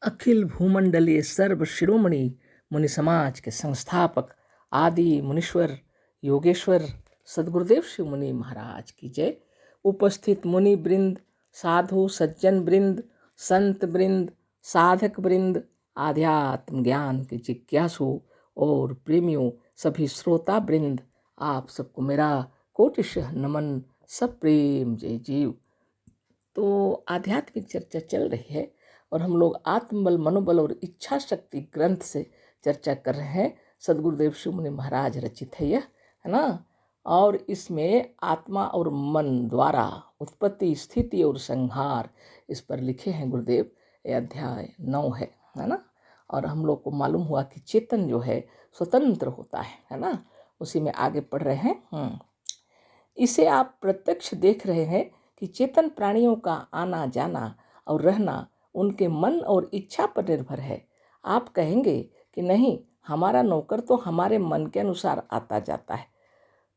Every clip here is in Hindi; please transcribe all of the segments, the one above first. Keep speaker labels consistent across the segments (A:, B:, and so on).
A: अखिल भूमंडलीय सर्व शिरोमणि मुनि समाज के संस्थापक आदि मुनीश्वर योगेश्वर सदगुरुदेव शिव मुनि महाराज की जय। उपस्थित मुनि वृंद, साधु सज्जन वृंद, संत वृंद, साधक वृंद, आध्यात्म ज्ञान के जिज्ञासु और प्रेमियों, सभी श्रोता वृंद, आप सबको मेरा कोटिशः नमन, सब प्रेम जय जीव। तो आध्यात्मिक चर्चा चल रही है और हम लोग आत्मबल, मनोबल और इच्छा शक्ति ग्रंथ से चर्चा कर रहे हैं। सदगुरुदेव शिव मुनि महाराज रचित है यह, है ना। और इसमें आत्मा और मन द्वारा उत्पत्ति, स्थिति और संहार इस पर लिखे हैं गुरुदेव। ये अध्याय 9 है ना। और हम लोग को मालूम हुआ कि चेतन जो है स्वतंत्र होता है ना। उसी में आगे पढ़ रहे हैं। इसे आप प्रत्यक्ष देख रहे हैं कि चेतन प्राणियों का आना जाना और रहना उनके मन और इच्छा पर निर्भर है। आप कहेंगे कि नहीं, हमारा नौकर तो हमारे मन के अनुसार आता जाता है,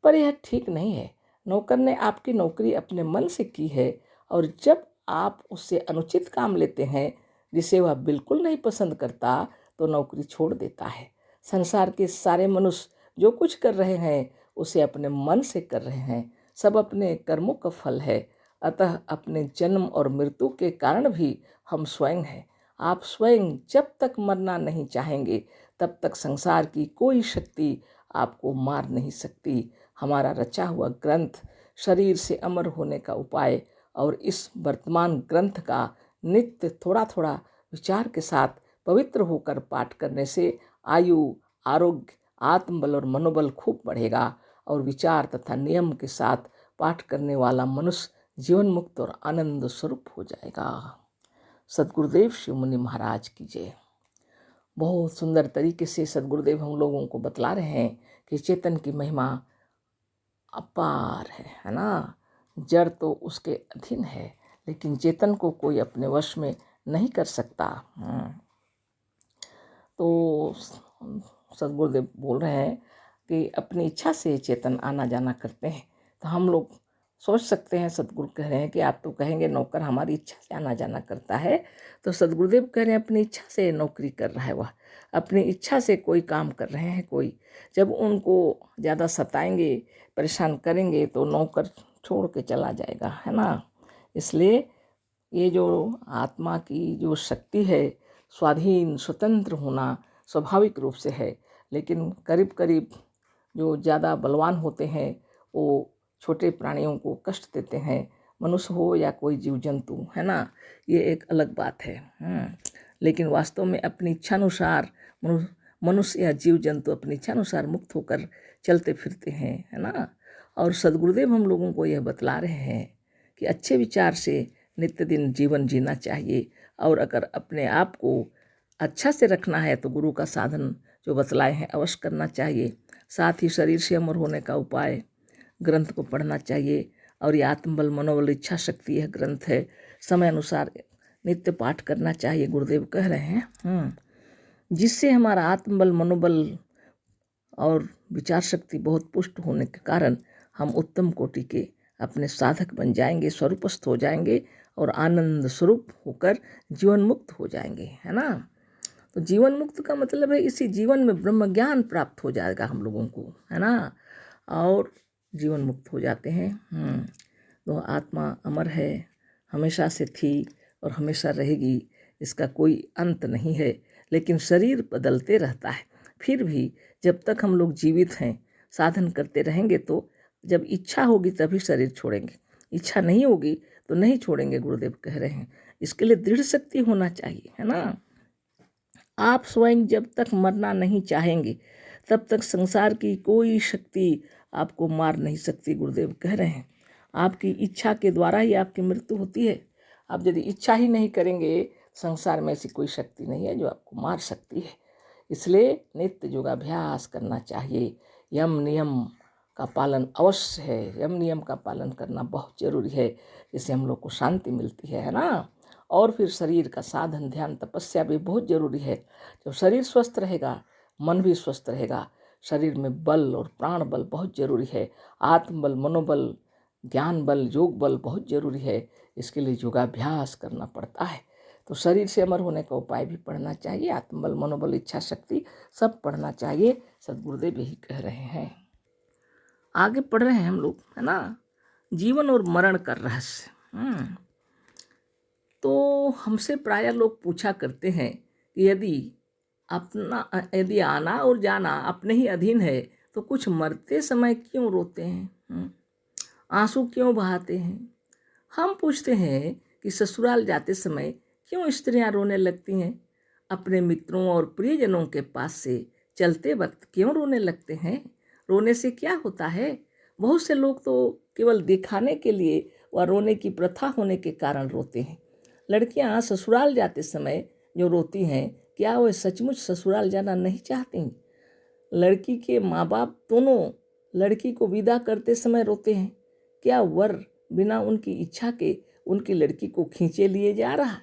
A: पर यह ठीक नहीं है। नौकर ने आपकी नौकरी अपने मन से की है और जब आप उससे अनुचित काम लेते हैं जिसे वह बिल्कुल नहीं पसंद करता तो नौकरी छोड़ देता है। संसार के सारे मनुष्य जो कुछ कर रहे हैं उसे अपने मन से कर रहे हैं। सब अपने कर्मों का फल है। अतः अपने जन्म और मृत्यु के कारण भी हम स्वयं हैं। आप स्वयं जब तक मरना नहीं चाहेंगे तब तक संसार की कोई शक्ति आपको मार नहीं सकती। हमारा रचा हुआ ग्रंथ शरीर से अमर होने का उपाय और इस वर्तमान ग्रंथ का नित्य थोड़ा थोड़ा विचार के साथ पवित्र होकर पाठ करने से आयु, आरोग्य, आत्मबल और मनोबल खूब बढ़ेगा और विचार तथा नियम के साथ पाठ करने वाला मनुष्य जीवन मुक्त और आनंद स्वरूप हो जाएगा। सदगुरुदेव शिव मुनि महाराज की जय। बहुत सुंदर तरीके से सदगुरुदेव हम लोगों को बतला रहे हैं कि चेतन की महिमा अपार है ना। जड़ तो उसके अधीन है, लेकिन चेतन को कोई अपने वश में नहीं कर सकता। तो सदगुरुदेव बोल रहे हैं कि अपनी इच्छा से चेतन आना जाना करते हैं। तो हम लोग सोच सकते हैं, सदगुरु कह रहे हैं कि आप तो कहेंगे नौकर हमारी इच्छा से आना जाना करता है, तो सदगुरुदेव कह रहे हैं अपनी इच्छा से नौकरी कर रहा है, वह अपनी इच्छा से कोई काम कर रहे हैं। कोई जब उनको ज़्यादा सताएंगे, परेशान करेंगे तो नौकर छोड़ के चला जाएगा, है ना। इसलिए ये जो आत्मा की जो शक्ति है, स्वाधीन स्वतंत्र होना स्वाभाविक रूप से है। लेकिन करीब करीब जो ज़्यादा बलवान होते हैं वो छोटे प्राणियों को कष्ट देते हैं, मनुष्य हो या कोई जीव जंतु, है ना। ये एक अलग बात है। लेकिन वास्तव में अपनी इच्छानुसार मनुष्य या जीव जंतु अपनी इच्छानुसार मुक्त होकर चलते फिरते हैं, है ना। और सदगुरुदेव हम लोगों को यह बतला रहे हैं कि अच्छे विचार से नित्य दिन जीवन जीना चाहिए। और अगर अपने आप को अच्छा से रखना है तो गुरु का साधन जो बतलाए हैं अवश्य करना चाहिए। साथ ही शरीर से अमर होने का उपाय ग्रंथ को पढ़ना चाहिए। और ये आत्मबल, मनोबल, इच्छा शक्ति यह ग्रंथ है, समय अनुसार नित्य पाठ करना चाहिए, गुरुदेव कह रहे हैं। जिससे हमारा आत्मबल, मनोबल और विचार शक्ति बहुत पुष्ट होने के कारण हम उत्तम कोटि के अपने साधक बन जाएंगे, स्वरूपस्थ हो जाएंगे और आनंद स्वरूप होकर जीवन मुक्त हो जाएंगे, है ना। तो जीवन मुक्त का मतलब है इसी जीवन में ब्रह्म ज्ञान प्राप्त हो जाएगा हम लोगों को, है ना। और जीवन मुक्त हो जाते हैं। तो आत्मा अमर है, हमेशा से थी और हमेशा रहेगी, इसका कोई अंत नहीं है। लेकिन शरीर बदलते रहता है। फिर भी जब तक हम लोग जीवित हैं, साधन करते रहेंगे तो जब इच्छा होगी तभी शरीर छोड़ेंगे, इच्छा नहीं होगी तो नहीं छोड़ेंगे, गुरुदेव कह रहे हैं। इसके लिए दृढ़ शक्ति होना चाहिए, है ना। आप स्वयं जब तक मरना नहीं चाहेंगे तब तक संसार की कोई शक्ति आपको मार नहीं सकती, गुरुदेव कह रहे हैं। आपकी इच्छा के द्वारा ही आपकी मृत्यु होती है। आप यदि इच्छा ही नहीं करेंगे, संसार में ऐसी कोई शक्ति नहीं है जो आपको मार सकती है। इसलिए नित्य योगाभ्यास करना चाहिए। यम नियम का पालन अवश्य है। यम नियम का पालन करना बहुत जरूरी है, जिससे हम लोग को शांति मिलती है ना। और फिर शरीर का साधन, ध्यान, तपस्या भी बहुत जरूरी है। जब शरीर स्वस्थ रहेगा, मन भी स्वस्थ रहेगा। शरीर में बल और प्राण बल बहुत जरूरी है। आत्मबल, मनोबल, ज्ञान बल, योग बल बहुत जरूरी है। इसके लिए योगाभ्यास करना पड़ता है। तो शरीर से अमर होने का उपाय भी पढ़ना चाहिए, आत्मबल, मनोबल, इच्छा शक्ति सब पढ़ना चाहिए। सद्गुरुदेव यही कह रहे हैं। आगे पढ़ रहे हैं हम लोग, है ना, जीवन और मरण का रहस्य। तो हमसे प्रायः लोग पूछा करते हैं कि यदि आना और जाना अपने ही अधीन है तो कुछ मरते समय क्यों रोते हैं, आंसू क्यों बहाते हैं। हम पूछते हैं कि ससुराल जाते समय क्यों स्त्रियां रोने लगती हैं, अपने मित्रों और प्रियजनों के पास से चलते वक्त क्यों रोने लगते हैं, रोने से क्या होता है। बहुत से लोग तो केवल दिखाने के लिए व रोने की प्रथा होने के कारण रोते हैं। लड़कियां ससुराल जाते समय जो रोती हैं, क्या वे सचमुच ससुराल जाना नहीं चाहती। लड़की के माँ बाप दोनों लड़की को विदा करते समय रोते हैं। क्या वर बिना उनकी इच्छा के उनकी लड़की को खींचे लिए जा रहा।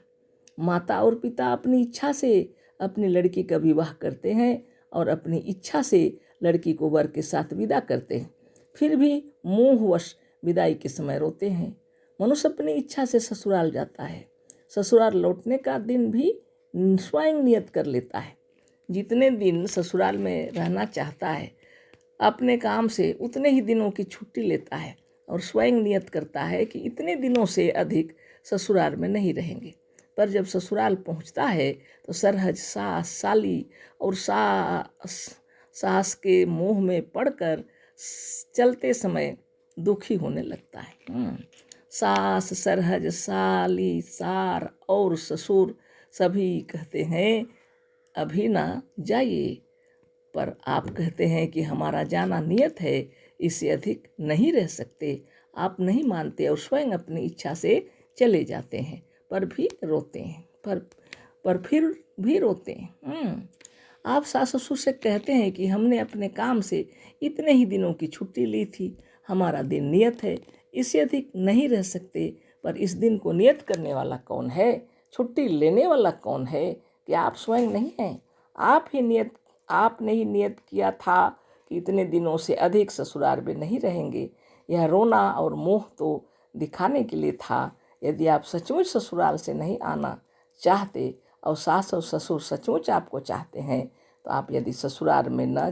A: माता और पिता अपनी इच्छा से अपनी लड़की का विवाह करते हैं और अपनी इच्छा से लड़की को वर के साथ विदा करते हैं, फिर भी मोहवश विदाई के समय रोते हैं। मनुष्य अपनी इच्छा से ससुराल जाता है, ससुराल लौटने का दिन भी स्वयं नियत कर लेता है। जितने दिन ससुराल में रहना चाहता है अपने काम से उतने ही दिनों की छुट्टी लेता है और स्वयं नियत करता है कि इतने दिनों से अधिक ससुराल में नहीं रहेंगे। पर जब ससुराल पहुंचता है तो सरहज सास, साली और सास के मोह में पड़कर चलते समय दुखी होने लगता है। सास, सरहज, साली, सार और ससुर सभी कहते हैं अभी ना जाइए, पर आप कहते हैं कि हमारा जाना नियत है, इससे अधिक नहीं रह सकते। आप नहीं मानते और स्वयं अपनी इच्छा से चले जाते हैं, पर भी रोते हैं, पर फिर भी रोते हैं। आप सास ससुर से कहते हैं कि हमने अपने काम से इतने ही दिनों की छुट्टी ली थी, हमारा दिन नियत है, इससे अधिक नहीं रह सकते। पर इस दिन को नियत करने वाला कौन है, छुट्टी लेने वाला कौन है? क्या आप स्वयं नहीं हैं? आपने ही नियत किया था कि इतने दिनों से अधिक ससुराल में नहीं रहेंगे। यह रोना और मोह तो दिखाने के लिए था। यदि आप सचमुच ससुराल से नहीं आना चाहते और सास और ससुर सचमुच आपको चाहते हैं तो आप यदि ससुराल में ना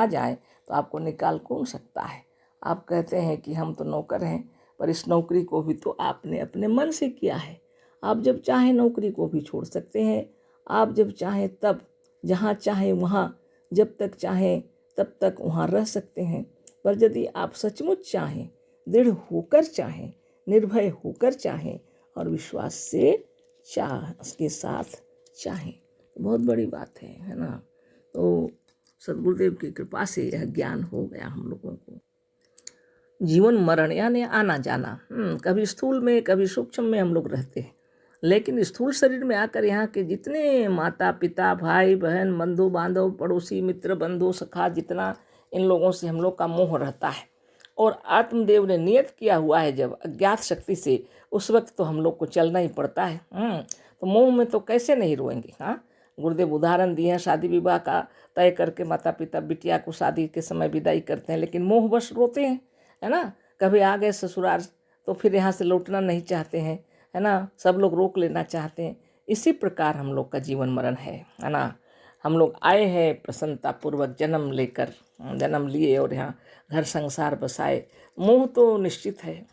A: जाएं तो आपको निकाल कौन सकता है। आप कहते हैं कि हम तो नौकर हैं, पर इस नौकरी को भी तो आपने अपने मन से किया है। आप जब चाहें नौकरी को भी छोड़ सकते हैं। आप जब चाहें तब, जहाँ चाहें वहाँ, जब तक चाहें तब तक वहाँ रह सकते हैं। पर यदि आप सचमुच चाहें, दृढ़ होकर चाहें, निर्भय होकर चाहें और विश्वास से के साथ चाहें, बहुत बड़ी बात है ना। तो सद्गुरुदेव की कृपा से यह ज्ञान हो गया हम लोगों को। जीवन मरण यानी आना जाना, कभी स्थूल में कभी सूक्ष्म में हम लोग रहते हैं, लेकिन स्थूल शरीर में आकर यहाँ के जितने माता पिता, भाई बहन, बंधु बांधव, पड़ोसी, मित्र, बंधु, सखा, जितना इन लोगों से हम लोग का मोह रहता है और आत्मदेव ने नियत किया हुआ है जब अज्ञात शक्ति से, उस वक्त तो हम लोग को चलना ही पड़ता है। तो मोह में तो कैसे नहीं रोएंगे। हाँ, गुरुदेव उदाहरण दिए हैं, शादी विवाह का तय करके माता पिता बिटिया को शादी के समय विदाई करते हैं, लेकिन मोहवश रोते हैं, है ना। कभी आ गए ससुराल तो फिर यहाँ से लौटना नहीं चाहते हैं, है ना, सब लोग रोक लेना चाहते हैं। इसी प्रकार हम लोग का जीवन मरण है ना। हम लोग आए हैं प्रसन्नतापूर्वक जन्म लिए और यहाँ घर संसार बसाए। मोह तो निश्चित है।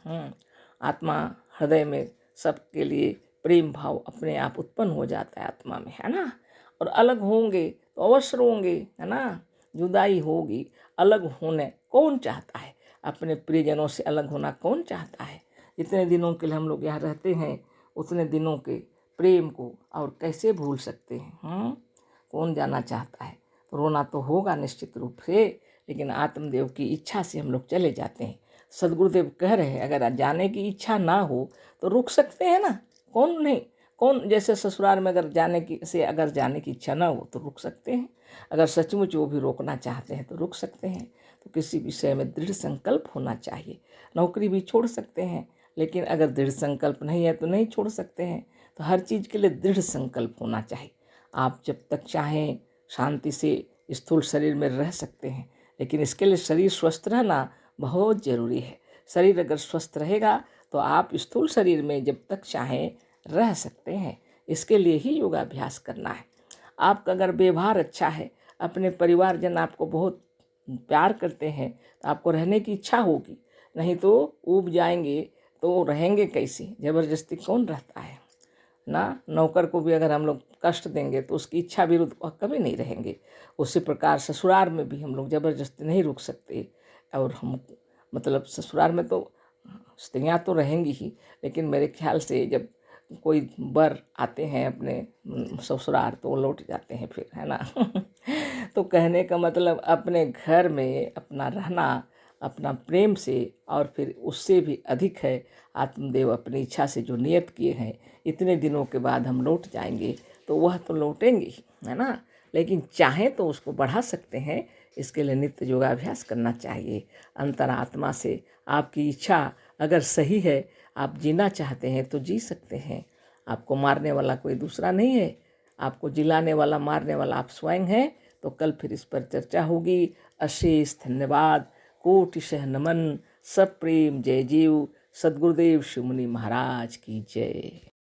A: आत्मा हृदय में सबके लिए प्रेम भाव अपने आप उत्पन्न हो जाता है आत्मा में, है ना। और अलग होंगे तो अवश्य रोंगे, है ना। जुदाई होगी, अलग होने कौन चाहता है, अपने प्रियजनों से अलग होना कौन चाहता है। जितने दिनों के लिए हम लोग यहाँ रहते हैं उतने दिनों के प्रेम को और कैसे भूल सकते हैं। कौन जाना चाहता है, तो रोना तो होगा निश्चित रूप से, लेकिन आत्मदेव की इच्छा से हम लोग चले जाते हैं। सद्गुरुदेव कह रहे हैं अगर जाने की इच्छा ना हो तो रुक सकते हैं ना, कौन नहीं। कौन जैसे ससुराल में अगर जाने की इच्छा ना हो तो रुक सकते हैं। अगर सचमुच वो भी रोकना चाहते हैं तो रुक सकते हैं। तो किसी विषय में दृढ़ संकल्प होना चाहिए। नौकरी भी छोड़ सकते हैं, लेकिन अगर दृढ़ संकल्प नहीं है तो नहीं छोड़ सकते हैं। तो हर चीज़ के लिए दृढ़ संकल्प होना चाहिए। आप जब तक चाहें शांति से स्थूल शरीर में रह सकते हैं, लेकिन इसके लिए शरीर स्वस्थ रहना बहुत ज़रूरी है। शरीर अगर स्वस्थ रहेगा तो आप स्थूल शरीर में जब तक चाहें रह सकते हैं। इसके लिए ही योगाभ्यास करना है। आपका अगर व्यवहार अच्छा है, अपने परिवारजन आपको बहुत प्यार करते हैं, तो आपको रहने की इच्छा होगी, नहीं तो ऊब जाएंगे तो रहेंगे कैसे? ज़बरदस्ती कौन रहता है ना। नौकर को भी अगर हम लोग कष्ट देंगे तो उसकी इच्छा विरुद्ध कभी नहीं रहेंगे। उसी प्रकार ससुराल में भी हम लोग ज़बरदस्ती नहीं रुक सकते। और हम मतलब ससुराल में तो स्त्रियाँ तो रहेंगी ही, लेकिन मेरे ख्याल से जब कोई वर आते हैं अपने ससुराल तो वो लौट जाते हैं फिर, है ना। तो कहने का मतलब अपने घर में अपना रहना अपना प्रेम से, और फिर उससे भी अधिक है आत्मदेव अपनी इच्छा से जो नियत किए हैं इतने दिनों के बाद हम लौट जाएंगे, तो वह तो लौटेंगे ही, है ना। लेकिन चाहें तो उसको बढ़ा सकते हैं। इसके लिए नित्य योगाभ्यास करना चाहिए। अंतरात्मा से आपकी इच्छा अगर सही है, आप जीना चाहते हैं तो जी सकते हैं। आपको मारने वाला कोई दूसरा नहीं है, आपको जिलाने वाला मारने वाला आप स्वयं हैं। तो कल फिर इस पर चर्चा होगी। अशेष धन्यवाद, कोटिशः नमन, सब प्रेम, जय जीव। सद्गुरुदेव शिव मुनि महाराज की जय।